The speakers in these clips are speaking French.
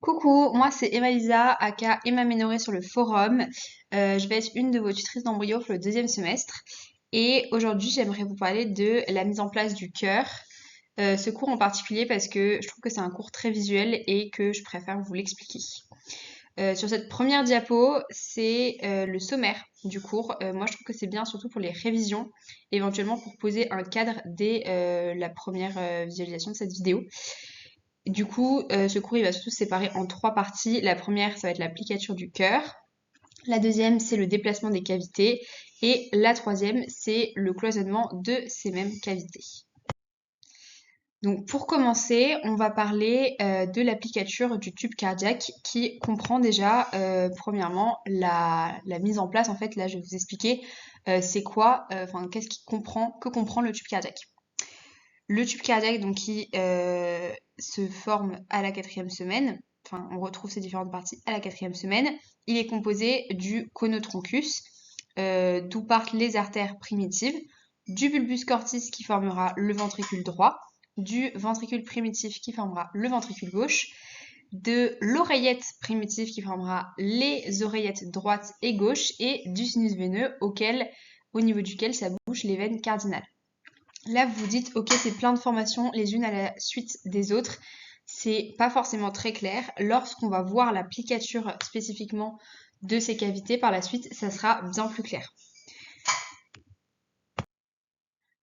Coucou, moi c'est Emalisa, aka Emma Ménoré sur le forum. Je vais être une de vos tutrices d'embryo pour le deuxième semestre. Et aujourd'hui, j'aimerais vous parler de la mise en place du cœur. Ce cours en particulier parce que je trouve que c'est un cours très visuel et que je préfère vous l'expliquer. Sur cette première diapo, c'est le sommaire du cours. Moi, je trouve que c'est bien surtout pour les révisions, éventuellement pour poser un cadre dès la première visualisation de cette vidéo. Du coup, ce cours il va surtout se séparer en trois parties. La première, ça va être l'applicature du cœur. La deuxième, c'est le déplacement des cavités. Et la troisième, c'est le cloisonnement de ces mêmes cavités. Donc pour commencer, on va parler de l'applicature du tube cardiaque qui comprend déjà, premièrement, la mise en place. En fait, là, je vais vous expliquer c'est quoi, qu'est-ce que comprend le tube cardiaque. Le tube cardiaque, donc, qui se forme à la quatrième semaine, enfin, on retrouve ces différentes parties à la quatrième semaine, il est composé du conotroncus, d'où partent les artères primitives, du bulbus cortis qui formera le ventricule droit, du ventricule primitif qui formera le ventricule gauche, de l'oreillette primitive qui formera les oreillettes droite et gauche, et du sinus veineux au niveau duquel s'abouchent les veines cardinales. Là, vous vous dites, ok, c'est plein de formations les unes à la suite des autres. C'est pas forcément très clair. Lorsqu'on va voir l'applicature spécifiquement de ces cavités par la suite, ça sera bien plus clair.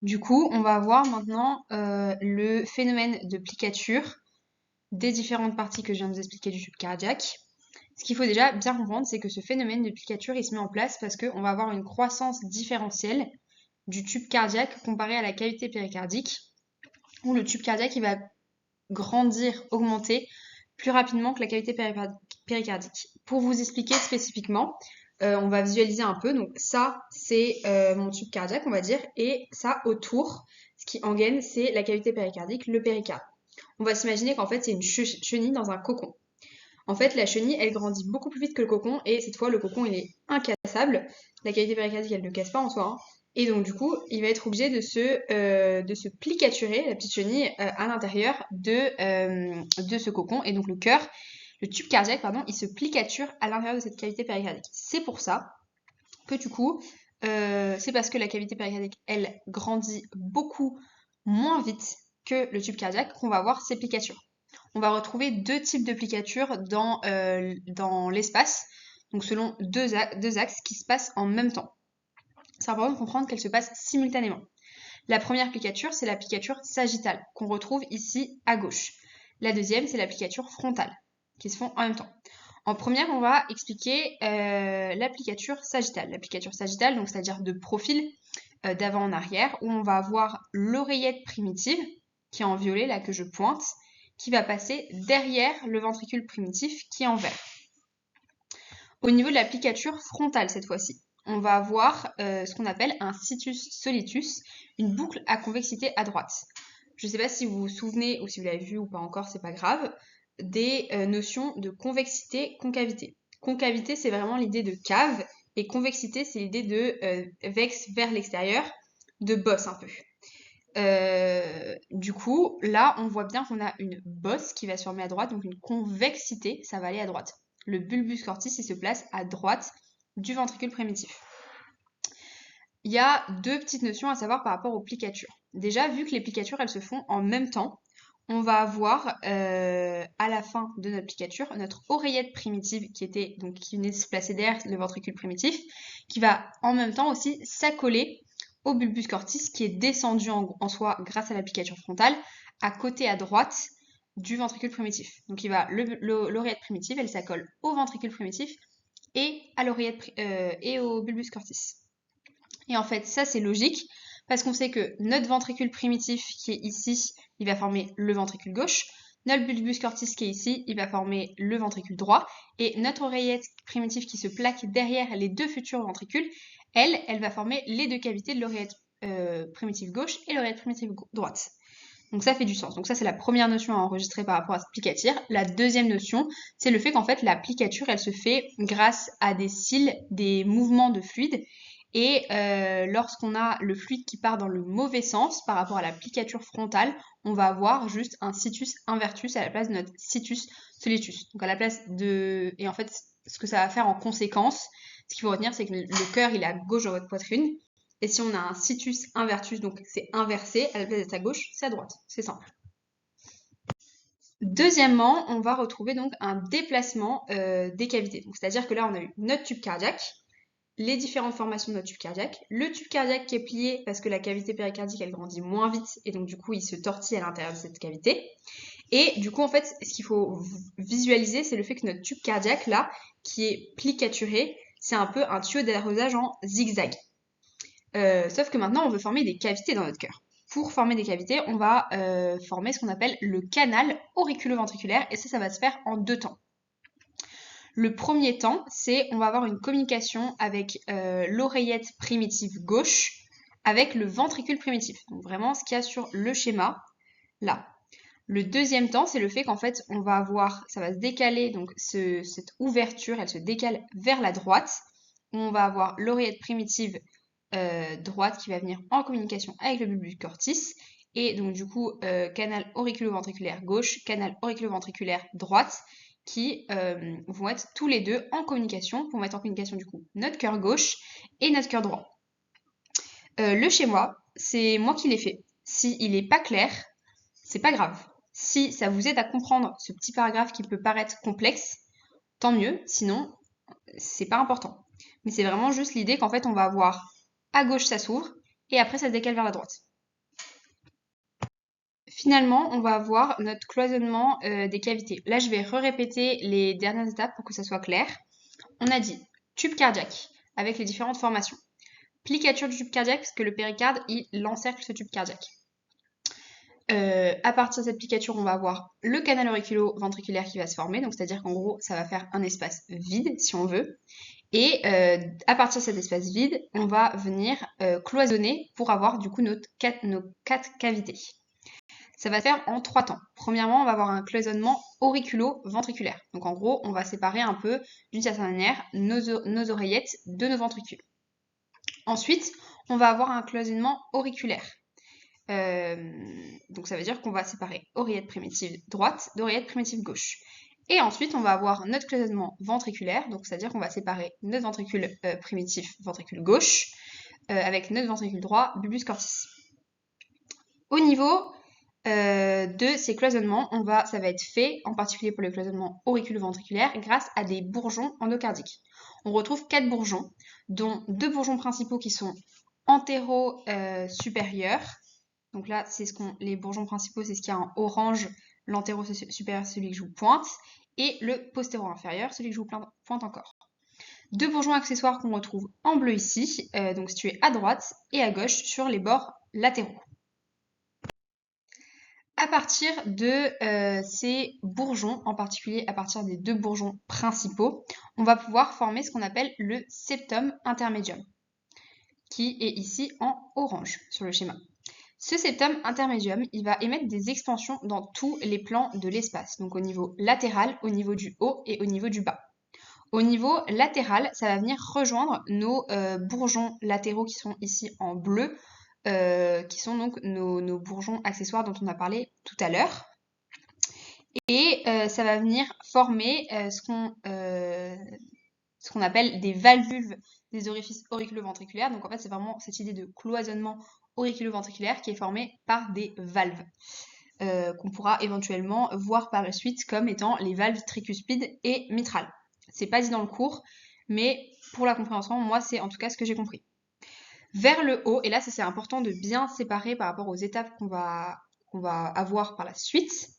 Du coup, on va voir maintenant le phénomène de plicature des différentes parties que je viens de vous expliquer du tube cardiaque. Ce qu'il faut déjà bien comprendre, c'est que ce phénomène de plicature, il se met en place parce qu'on va avoir une croissance différentielle du tube cardiaque comparé à la cavité péricardique, où le tube cardiaque il va grandir, augmenter plus rapidement que la cavité péricardique. Pour vous expliquer spécifiquement, on va visualiser un peu. Donc ça, c'est mon tube cardiaque, on va dire, et ça autour, ce qui engaine, c'est la cavité péricardique, le péricarde. On va s'imaginer qu'en fait, c'est une chenille dans un cocon. En fait, la chenille, elle grandit beaucoup plus vite que le cocon, et cette fois, le cocon, il est incassable. La cavité péricardique, elle ne casse pas en soi, hein. Et donc, du coup, il va être obligé de se plicaturer, la petite chenille, à l'intérieur de ce cocon. Et donc, le tube cardiaque, pardon, il se plicature à l'intérieur de cette cavité péricardique. C'est pour ça que, du coup, c'est parce que la cavité péricardique, elle grandit beaucoup moins vite que le tube cardiaque qu'on va avoir ces plicatures. On va retrouver deux types de plicatures dans l'espace, donc selon deux axes qui se passent en même temps. C'est important de comprendre qu'elles se passent simultanément. La première plicature, c'est la plicature sagittale, qu'on retrouve ici à gauche. La deuxième, c'est la plicature frontale, qui se font en même temps. En première, on va expliquer l'applicature sagittale. L'applicature sagittale, donc c'est-à-dire de profil, d'avant en arrière, où on va avoir l'oreillette primitive, qui est en violet, là que je pointe, qui va passer derrière le ventricule primitif, qui est en vert. Au niveau de l'applicature frontale, cette fois-ci, on va avoir ce qu'on appelle un situs solitus, une boucle à convexité à droite. Je ne sais pas si vous vous souvenez ou si vous l'avez vu ou pas encore, c'est pas grave, des notions de convexité, concavité. Concavité, c'est vraiment l'idée de cave, et convexité, c'est l'idée de vex vers l'extérieur, de bosse un peu. Du coup, là, on voit bien qu'on a une bosse qui va se former à droite, donc une convexité, ça va aller à droite. Le bulbus cortis, il se place à droite du ventricule primitif. Il y a deux petites notions à savoir par rapport aux plicatures. Déjà, vu que les plicatures, elles se font en même temps, on va avoir à la fin de notre plicature notre oreillette primitive qui venait de se placer derrière le ventricule primitif, qui va en même temps aussi s'accoler au bulbus cortis qui est descendu en soi grâce à l'applicature frontale à côté à droite du ventricule primitif. Donc l'oreillette primitive, elle s'accole au ventricule primitif et à et au bulbus cortis. Et en fait, ça c'est logique parce qu'on sait que notre ventricule primitif qui est ici, il va former le ventricule gauche. Notre bulbus cortis qui est ici, il va former le ventricule droit. Et notre oreillette primitive qui se plaque derrière les deux futurs ventricules, elle va former les deux cavités de l'oreillette primitive gauche et l'oreillette primitive droite. Donc ça fait du sens. Donc ça, c'est la première notion à enregistrer par rapport à ce plicature. La deuxième notion, c'est le fait qu'en fait, la plicature, elle se fait grâce à des cils, des mouvements de fluide. Et lorsqu'on a le fluide qui part dans le mauvais sens par rapport à la plicature frontale, on va avoir juste un situs invertus à la place de notre situs soletus. Donc à la place de... Et en fait, ce que ça va faire en conséquence, ce qu'il faut retenir, c'est que le cœur, il est à gauche de votre poitrine. Et si on a un situs invertus, donc c'est inversé, à la place d'être à gauche, c'est à droite. C'est simple. Deuxièmement, on va retrouver donc un déplacement des cavités. C'est-à-dire que là, on a eu notre tube cardiaque, les différentes formations de notre tube cardiaque, le tube cardiaque qui est plié parce que la cavité péricardique, elle grandit moins vite et donc du coup, il se tortille à l'intérieur de cette cavité. Et du coup, en fait, ce qu'il faut visualiser, c'est le fait que notre tube cardiaque, là, qui est plicaturé, c'est un peu un tuyau d'arrosage en zigzag. Sauf que maintenant, on veut former des cavités dans notre cœur. Pour former des cavités, on va former ce qu'on appelle le canal auriculo-ventriculaire, et ça va se faire en 2 temps. Le premier temps, c'est on va avoir une communication avec l'oreillette primitive gauche avec le ventricule primitif. Donc vraiment ce qu'il y a sur le schéma, là. Le deuxième temps, c'est le fait qu'en fait, on va avoir, ça va se décaler, donc cette ouverture, elle se décale vers la droite. On va avoir l'oreillette primitive droite qui va venir en communication avec le bulbus cortis. Et donc du coup, canal auriculo-ventriculaire gauche, canal auriculo-ventriculaire droite, qui vont être tous les deux en communication, pour mettre en communication du coup notre cœur gauche et notre cœur droit. Le schéma, c'est moi qui l'ai fait. S'il n'est pas clair, c'est pas grave. Si ça vous aide à comprendre ce petit paragraphe qui peut paraître complexe, tant mieux, sinon c'est pas important. Mais c'est vraiment juste l'idée qu'en fait on va avoir à gauche ça s'ouvre et après ça se décale vers la droite. Finalement, on va avoir notre cloisonnement des cavités. Là, je vais répéter les dernières étapes pour que ça soit clair. On a dit tube cardiaque avec les différentes formations. Plicature du tube cardiaque parce que le péricarde, il encercle ce tube cardiaque. À partir de cette plicature, on va avoir le canal auriculo-ventriculaire qui va se former. Donc, c'est-à-dire qu'en gros, ça va faire un espace vide, si on veut. Et à partir de cet espace vide, on va venir cloisonner pour avoir du coup nos 4 cavités. Ça va se faire en 3 temps. Premièrement, on va avoir un cloisonnement auriculo-ventriculaire. Donc en gros, on va séparer un peu, d'une certaine manière, nos oreillettes de nos ventricules. Ensuite, on va avoir un cloisonnement auriculaire. Donc ça veut dire qu'on va séparer oreillette primitive droite d'oreillette primitive gauche. Et ensuite, on va avoir notre cloisonnement ventriculaire, donc c'est-à-dire qu'on va séparer notre ventricule primitif, ventricule gauche, avec notre ventricule droit, bulbus cortis. Au niveau de ces cloisonnements, ça va être fait, en particulier pour les cloisonnements auriculo-ventriculaires, grâce à des bourgeons endocardiques. On retrouve 4 bourgeons, dont 2 bourgeons principaux qui sont antéro-supérieurs. Donc là, les bourgeons principaux, c'est ce qu'il y a en orange, l'antéro-supérieur, celui que je vous pointe, et le postéro-inférieur, celui que je vous pointe encore. 2 bourgeons accessoires qu'on retrouve en bleu ici, donc situés à droite et à gauche sur les bords latéraux. À partir de ces bourgeons, en particulier à partir des 2 bourgeons principaux, on va pouvoir former ce qu'on appelle le septum intermédium, qui est ici en orange sur le schéma. Ce septum intermédium, il va émettre des expansions dans tous les plans de l'espace, donc au niveau latéral, au niveau du haut et au niveau du bas. Au niveau latéral, ça va venir rejoindre nos bourgeons latéraux qui sont ici en bleu, qui sont donc nos bourgeons accessoires dont on a parlé tout à l'heure. Et ça va venir former ce qu'on appelle des valvules des orifices auriculo-ventriculaires. Donc en fait, c'est vraiment cette idée de cloisonnement auriculo-ventriculaire qui est formée par des valves. Qu'on pourra éventuellement voir par la suite comme étant les valves tricuspides et mitrales. C'est pas dit dans le cours, mais pour la compréhension, moi, c'est en tout cas ce que j'ai compris. Vers le haut, et là, ça c'est important de bien séparer par rapport aux étapes qu'on va avoir par la suite,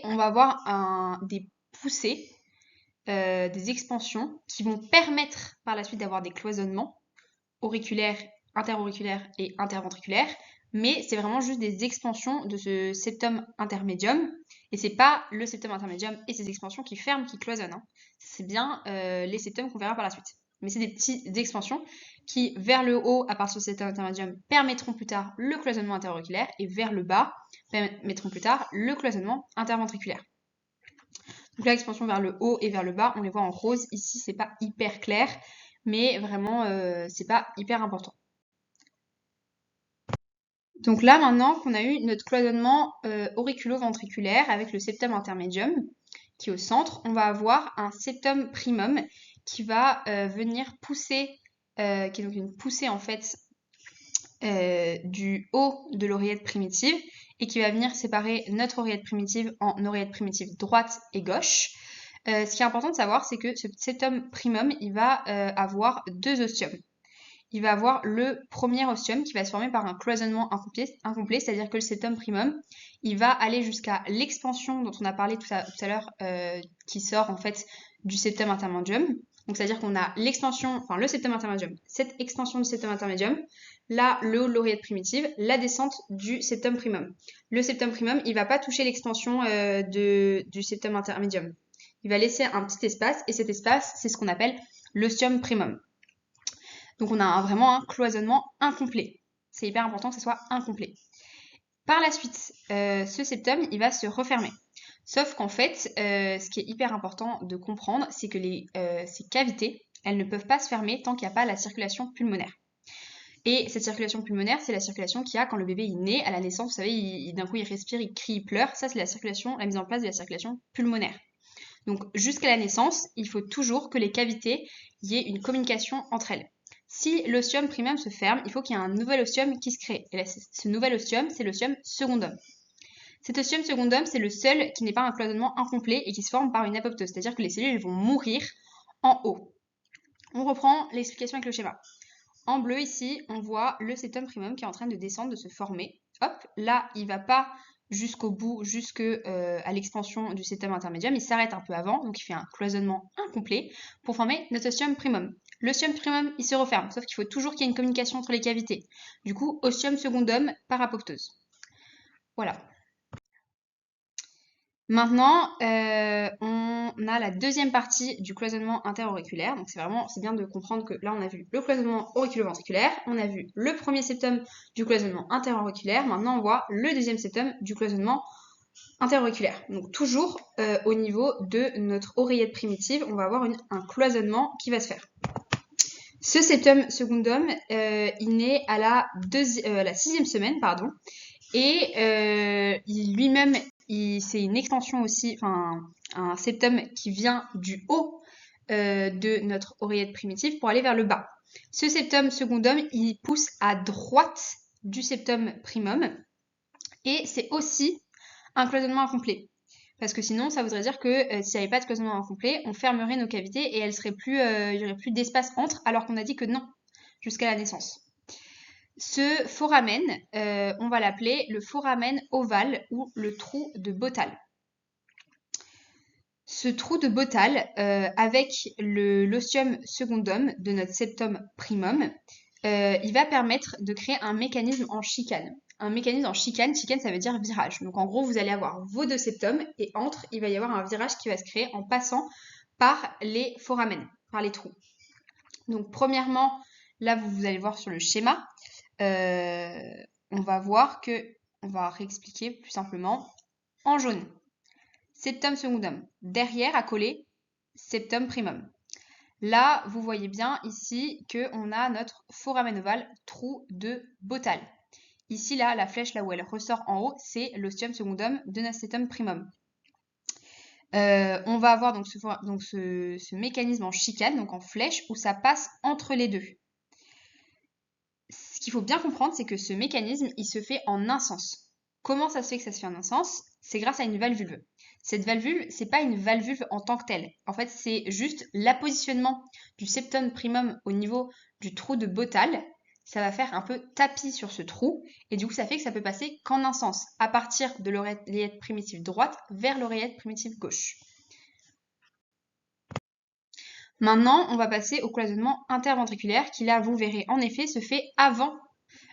on va avoir des poussées, des expansions qui vont permettre par la suite d'avoir des cloisonnements auriculaires, interauriculaires et interventriculaires, mais c'est vraiment juste des expansions de ce septum intermédium, et c'est pas le septum intermédium et ses expansions qui ferment, qui cloisonnent, hein. C'est bien les septums qu'on verra par la suite. Mais c'est des petites expansions qui, vers le haut, à partir de cet intermédium, permettront plus tard le cloisonnement interauriculaire, et vers le bas, permettront plus tard le cloisonnement interventriculaire. Donc là, l'expansion vers le haut et vers le bas, on les voit en rose. Ici, c'est pas hyper clair, mais vraiment, c'est pas hyper important. Donc là, maintenant qu'on a eu notre cloisonnement auriculo-ventriculaire avec le septum intermédium qui est au centre, on va avoir un septum primum qui va venir pousser, qui est donc une poussée en fait du haut de l'oreillette primitive et qui va venir séparer notre oreillette primitive en oreillette primitive droite et gauche. Ce qui est important de savoir, c'est que ce septum primum, il va avoir deux ostiums. Il va avoir le premier ostium qui va se former par un cloisonnement incomplet, c'est-à-dire que le septum primum, il va aller jusqu'à l'expansion dont on a parlé tout à l'heure, qui sort en fait du septum intermedium. Donc c'est-à-dire qu'on a l'expansion, enfin le septum intermedium, cette extension du septum intermedium, là le haut de l'oreillette primitive, la descente du septum primum. Le septum primum, il va pas toucher l'extension du septum intermedium. Il va laisser un petit espace et cet espace, c'est ce qu'on appelle l'ostium primum. Donc on a vraiment un cloisonnement incomplet. C'est hyper important que ce soit incomplet. Par la suite, ce septum, il va se refermer. Sauf qu'en fait, ce qui est hyper important de comprendre, c'est que ces cavités, elles ne peuvent pas se fermer tant qu'il n'y a pas la circulation pulmonaire. Et cette circulation pulmonaire, c'est la circulation qu'il y a quand le bébé est né, à la naissance, vous savez, d'un coup il respire, il crie, il pleure. Ça, c'est la mise en place de la circulation pulmonaire. Donc jusqu'à la naissance, il faut toujours que les cavités, il y ait une communication entre elles. Si l'ostium primum se ferme, il faut qu'il y ait un nouvel ostium qui se crée. Et là, ce nouvel ostium, c'est l'ostium secundum. Cet ostium secundum, c'est le seul qui n'est pas un cloisonnement incomplet et qui se forme par une apoptose, c'est-à-dire que les cellules vont mourir en haut. On reprend l'explication avec le schéma. En bleu ici, on voit le septum primum qui est en train de descendre, de se former. Hop, là, il ne va pas jusqu'au bout, jusqu'à l'expansion du septum intermédium, il s'arrête un peu avant, donc il fait un cloisonnement incomplet pour former notre ostium primum. L'ostium primum, il se referme, sauf qu'il faut toujours qu'il y ait une communication entre les cavités. Du coup, ostium secundum par apoptose. Voilà. Maintenant, on a la deuxième partie du cloisonnement interauriculaire. Donc c'est bien de comprendre que là, on a vu le cloisonnement auriculo-ventriculaire, on a vu le premier septum du cloisonnement interauriculaire. Maintenant, on voit le deuxième septum du cloisonnement interauriculaire. Donc toujours au niveau de notre oreillette primitive, on va avoir un cloisonnement qui va se faire. Ce septum secundum, il naît à la 6e semaine, pardon, et lui-même, c'est une extension aussi, enfin un septum qui vient du haut de notre oreillette primitive pour aller vers le bas. Ce septum secundum, il pousse à droite du septum primum, et c'est aussi un cloisonnement incomplet. Parce que sinon, ça voudrait dire que s'il n'y avait pas de cloisonnement incomplet, on fermerait nos cavités et il n'y aurait plus d'espace entre, alors qu'on a dit que non, jusqu'à la naissance. Ce foramen, on va l'appeler le foramen ovale ou le trou de Bottal. Ce trou de Bottal, avec l'ostium secundum de notre septum primum, il va permettre de créer un mécanisme en chicane. Un mécanisme en chicane, ça veut dire virage. Donc en gros, vous allez avoir vos deux septums et entre, il va y avoir un virage qui va se créer en passant par les foramen, par les trous. Donc premièrement, là vous allez voir sur le schéma, on va voir que, on va réexpliquer plus simplement, en jaune, septum secundum, derrière à coller, septum primum. Là, vous voyez bien ici qu'on a notre foramen ovale, trou de Bottal. Ici, là, la flèche là où elle ressort en haut, c'est l'ostium secundum de notre septum primum. On va avoir donc ce mécanisme en chicane, donc en flèche, où ça passe entre les deux. Ce qu'il faut bien comprendre, c'est que ce mécanisme, il se fait en un sens. Comment ça se fait que ça se fait en un sens? C'est grâce à une valvulve. Cette valvulve, c'est pas une valvulve en tant que telle. En fait, c'est juste l'appositionnement du septum primum au niveau du trou de Bottal. Ça va faire un peu tapis sur ce trou et du coup, ça fait que ça peut passer qu'en un sens, à partir de l'oreillette primitive droite vers l'oreillette primitive gauche. Maintenant, on va passer au cloisonnement interventriculaire qui, là, vous verrez, en effet, se fait avant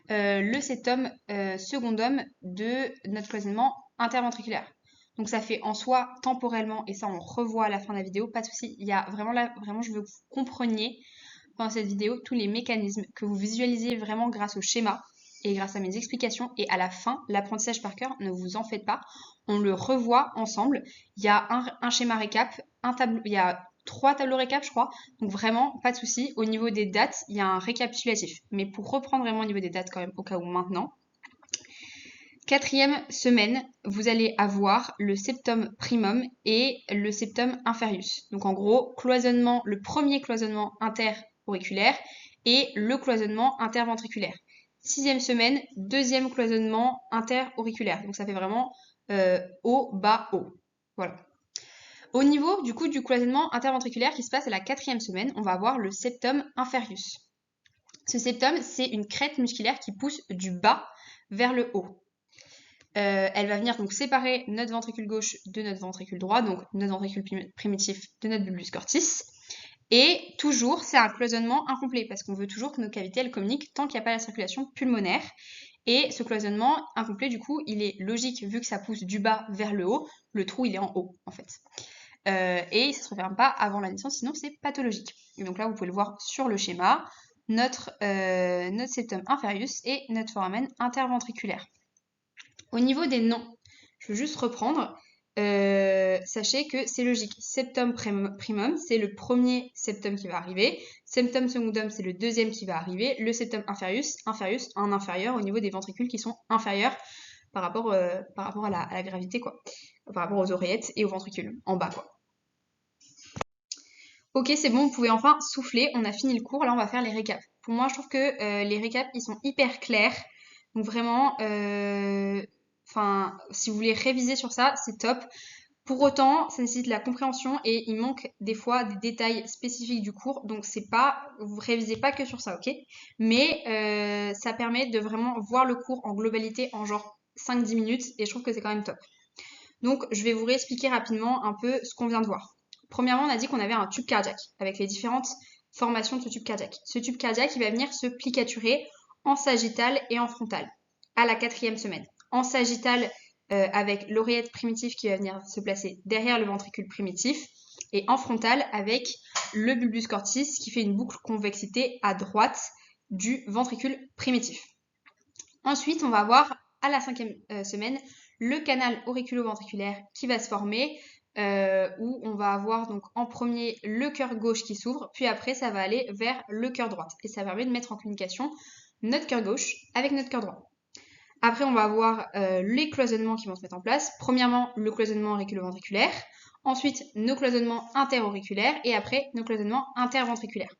le septum secundum de notre cloisonnement interventriculaire. Donc ça fait en soi temporellement, et ça on revoit à la fin de la vidéo, pas de souci. Il y a vraiment là, vraiment je veux que vous compreniez pendant cette vidéo tous les mécanismes, que vous visualisiez vraiment grâce au schéma et grâce à mes explications. Et à la fin, l'apprentissage par cœur, ne vous en faites pas, on le revoit ensemble. Il y a un schéma récap, un tableau, il y a 3 tableaux récap, je crois. Donc vraiment, pas de souci. Au niveau des dates, il y a un récapitulatif. Mais pour reprendre vraiment au niveau des dates quand même, au cas où maintenant. 4e semaine, vous allez avoir le septum primum et le septum inferius. Donc en gros, cloisonnement, le premier cloisonnement interauriculaire et le cloisonnement interventriculaire. 6e semaine, deuxième cloisonnement interauriculaire. Donc ça fait vraiment haut, bas, haut. Voilà. Au niveau du coup du cloisonnement interventriculaire qui se passe à la 4e semaine, on va avoir le septum inferius. Ce septum, c'est une crête musculaire qui pousse du bas vers le haut. Elle va venir donc séparer notre ventricule gauche de notre ventricule droit, donc notre ventricule primitif de notre bulbus cortis. Et toujours, c'est un cloisonnement incomplet parce qu'on veut toujours que nos cavités elles communiquent tant qu'il n'y a pas la circulation pulmonaire. Et ce cloisonnement incomplet, du coup, il est logique vu que ça pousse du bas vers le haut. Le trou, il est en haut, en fait. Et ça ne se referme pas avant la naissance, sinon c'est pathologique. Et donc là, vous pouvez le voir sur le schéma, notre septum inferius et notre foramen interventriculaire. Au niveau des noms, je veux juste reprendre. Sachez que c'est logique. Septum primum, c'est le premier septum qui va arriver. Septum secundum, c'est le deuxième qui va arriver. Le septum inferius en inférieur au niveau des ventricules qui sont inférieurs par rapport à la gravité, quoi. Par rapport aux oreillettes et aux ventricules, en bas, quoi. Ok, c'est bon, vous pouvez enfin souffler. On a fini le cours. Là, on va faire les récaps. Pour moi, je trouve que les récaps, ils sont hyper clairs. Donc vraiment, si vous voulez réviser sur ça, c'est top. Pour autant, ça nécessite de la compréhension et il manque des fois des détails spécifiques du cours. Donc vous révisez pas que sur ça, ok? Mais ça permet de vraiment voir le cours en globalité en genre 5-10 minutes et je trouve que c'est quand même top. Donc je vais vous réexpliquer rapidement un peu ce qu'on vient de voir. Premièrement, on a dit qu'on avait un tube cardiaque avec les différentes formations de ce tube cardiaque. Ce tube cardiaque, il va venir se plicaturer en sagittal et en frontal à la 4e semaine. En sagittal, avec l'oreillette primitive qui va venir se placer derrière le ventricule primitif, et en frontal avec le bulbus cortis qui fait une boucle convexité à droite du ventricule primitif. Ensuite, on va avoir à la 5e semaine le canal auriculo-ventriculaire qui va se former, où on va avoir donc en premier le cœur gauche qui s'ouvre, puis après ça va aller vers le cœur droit. Et ça permet de mettre en communication notre cœur gauche avec notre cœur droit. Après, on va avoir les cloisonnements qui vont se mettre en place. Premièrement, le cloisonnement auriculo-ventriculaire. Ensuite, nos cloisonnements interauriculaires. Et après, nos cloisonnements interventriculaires.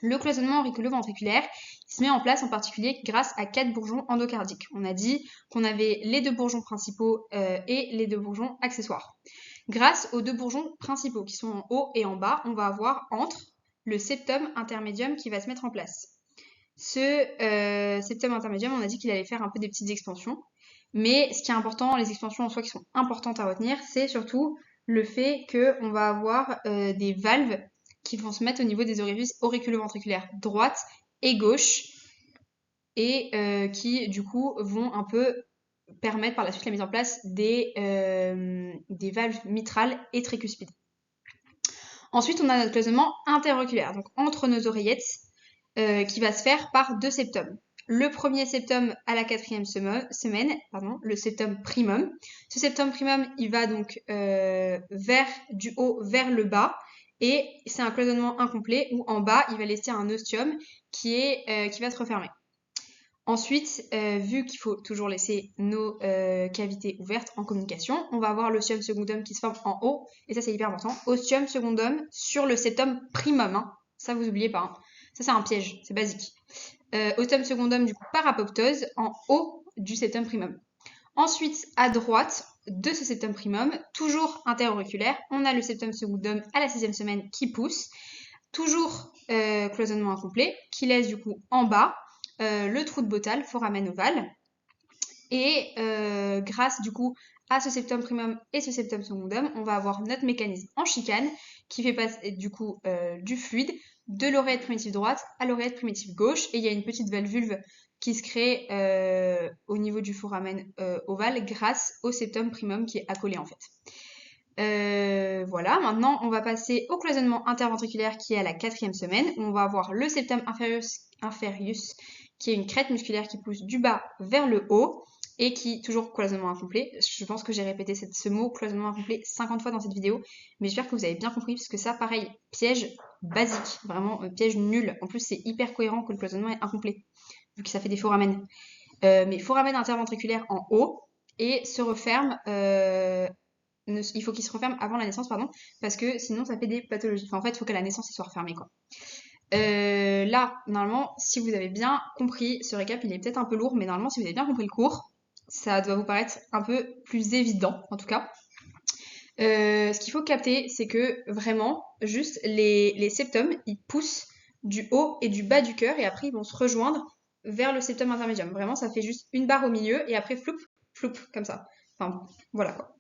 Le cloisonnement auriculo-ventriculaire se met en place en particulier grâce à 4 bourgeons endocardiques. On a dit qu'on avait les 2 bourgeons principaux et les 2 bourgeons accessoires. Grâce aux 2 bourgeons principaux qui sont en haut et en bas, on va avoir entre le septum intermédium qui va se mettre en place. Ce septum intermédium, on a dit qu'il allait faire un peu des petites expansions. Mais ce qui est important, les expansions en soi qui sont importantes à retenir, c'est surtout le fait qu'on va avoir des valves qui vont se mettre au niveau des orifices auriculo-ventriculaires droite et gauche et qui du coup vont un peu permettre par la suite la mise en place des valves mitrales et tricuspides. Ensuite, on a notre cloisonnement interauriculaire, donc entre nos oreillettes, qui va se faire par 2 septums. Le premier septum à la 4e semaine, le septum primum. Ce septum primum, il va donc du haut vers le bas. Et c'est un cloisonnement incomplet où en bas, il va laisser un ostium qui va se refermer. Ensuite, vu qu'il faut toujours laisser nos cavités ouvertes en communication, on va avoir l'ostium secundum qui se forme en haut. Et ça, c'est hyper important. Ostium secundum sur le septum primum. Hein. Ça, vous n'oubliez pas. Hein. Ça, c'est un piège. C'est basique. Ostium secundum, du coup, par apoptose en haut du septum primum. Ensuite, à droite de ce septum primum, toujours interauriculaire, on a le septum secundum à la 6e semaine qui pousse, toujours cloisonnement incomplet, qui laisse du coup en bas le trou de Bottal, foramen ovale. Et grâce du coup à ce septum primum et ce septum secundum, on va avoir notre mécanisme en chicane qui fait passer du coup du fluide de l'oreillette primitive droite à l'oreillette primitive gauche. Et il y a une petite valvulve qui se crée au niveau du foramen ovale grâce au septum primum qui est accolé en fait. Voilà, maintenant on va passer au cloisonnement interventriculaire qui est à la 4e semaine où on va avoir le septum inferius qui est une crête musculaire qui pousse du bas vers le haut et qui, toujours cloisonnement incomplet, je pense que j'ai répété ce mot cloisonnement incomplet 50 fois dans cette vidéo, mais j'espère que vous avez bien compris, parce que ça, pareil, piège basique, vraiment piège nul. En plus, c'est hyper cohérent que le cloisonnement est incomplet, vu que ça fait des foramen. Mais foramen interventriculaire en haut, et se referme, il faut qu'il se referme avant la naissance, pardon, parce que sinon ça fait des pathologies. Enfin, en fait, il faut qu'à la naissance, il soit refermé, quoi. Là, normalement, si vous avez bien compris, ce récap, il est peut-être un peu lourd, mais normalement, si vous avez bien compris le cours, ça doit vous paraître un peu plus évident, en tout cas. Ce qu'il faut capter, c'est que vraiment, juste les septums, ils poussent du haut et du bas du cœur, et après, ils vont se rejoindre vers le septum intermédium. Vraiment, ça fait juste une barre au milieu, et après, floup, floup, comme ça. Enfin, voilà, quoi.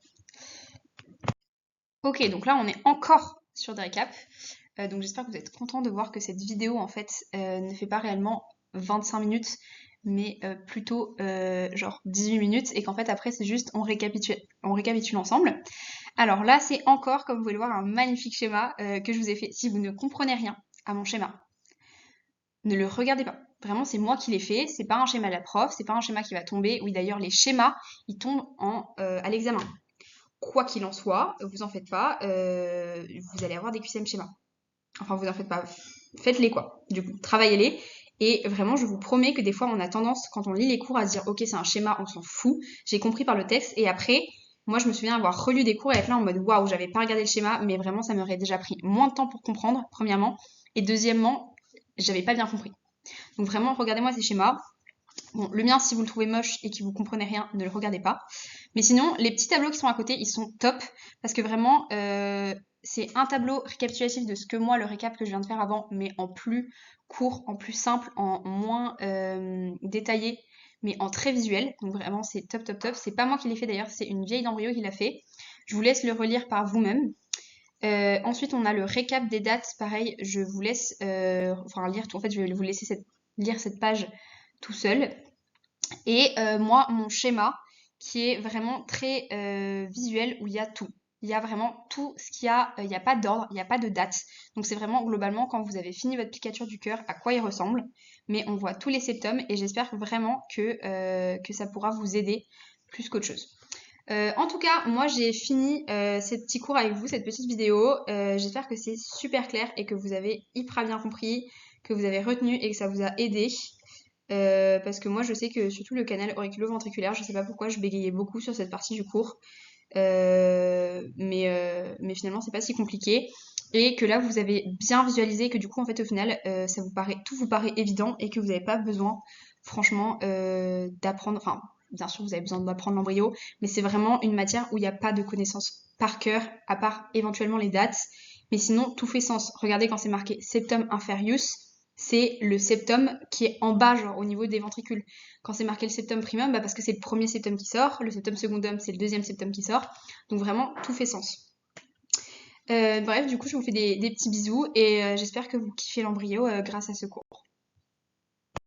Ok, donc là, on est encore sur des récaps. Donc j'espère que vous êtes contents de voir que cette vidéo en fait ne fait pas réellement 25 minutes mais plutôt genre 18 minutes et qu'en fait après c'est juste on récapitule ensemble. Alors là c'est encore comme vous pouvez le voir un magnifique schéma que je vous ai fait. Si vous ne comprenez rien à mon schéma, ne le regardez pas. Vraiment c'est moi qui l'ai fait, c'est pas un schéma de la prof, c'est pas un schéma qui va tomber. Oui d'ailleurs les schémas ils tombent à l'examen. Quoi qu'il en soit, vous en faites pas, vous allez avoir des QCM schémas. Enfin, vous en faites pas. Faites-les, quoi. Du coup, travaillez-les. Et vraiment, je vous promets que des fois, on a tendance, quand on lit les cours, à se dire, ok, c'est un schéma, on s'en fout. J'ai compris par le texte. Et après, moi, je me souviens avoir relu des cours et être là en mode, waouh, j'avais pas regardé le schéma, mais vraiment, ça m'aurait déjà pris moins de temps pour comprendre, premièrement. Et deuxièmement, j'avais pas bien compris. Donc vraiment, regardez-moi ces schémas. Bon, le mien, si vous le trouvez moche et que vous comprenez rien, ne le regardez pas. Mais sinon, les petits tableaux qui sont à côté, ils sont top parce que vraiment, c'est un tableau récapitulatif de ce que moi, le récap que je viens de faire avant, mais en plus court, en plus simple, en moins détaillé, mais en très visuel. Donc vraiment, c'est top, top, top. C'est pas moi qui l'ai fait d'ailleurs, c'est une vieille d'embryo qui l'a fait. Je vous laisse le relire par vous-même. Ensuite, on a le récap des dates. Pareil, je vous laisse lire tout. En fait, je vais vous laisser lire cette page tout seul. Et moi, mon schéma, qui est vraiment très visuel, où il y a tout. Il y a vraiment tout ce qu'il y a. Il n'y a pas d'ordre, il n'y a pas de date. Donc c'est vraiment globalement quand vous avez fini votre piqûre du cœur, à quoi il ressemble. Mais on voit tous les septums et j'espère vraiment que ça pourra vous aider plus qu'autre chose. En tout cas, moi j'ai fini ces petits cours avec vous, cette petite vidéo. J'espère que c'est super clair et que vous avez hyper bien compris, que vous avez retenu et que ça vous a aidé. Parce que moi je sais que surtout le canal auriculo-ventriculaire, je sais pas pourquoi je bégayais beaucoup sur cette partie du cours, mais finalement c'est pas si compliqué et que là vous avez bien visualisé que du coup en fait au final tout vous paraît évident et que vous n'avez pas besoin franchement d'apprendre, enfin bien sûr vous avez besoin d'apprendre l'embryo, mais c'est vraiment une matière où il n'y a pas de connaissances par cœur à part éventuellement les dates, mais sinon tout fait sens. Regardez quand c'est marqué septum inferius, c'est le septum qui est en bas, genre au niveau des ventricules. Quand c'est marqué le septum primum, bah parce que c'est le premier septum qui sort, le septum secundum, c'est le deuxième septum qui sort. Donc vraiment, tout fait sens. Bref, du coup, je vous fais des petits bisous et j'espère que vous kiffez l'embryo grâce à ce cours.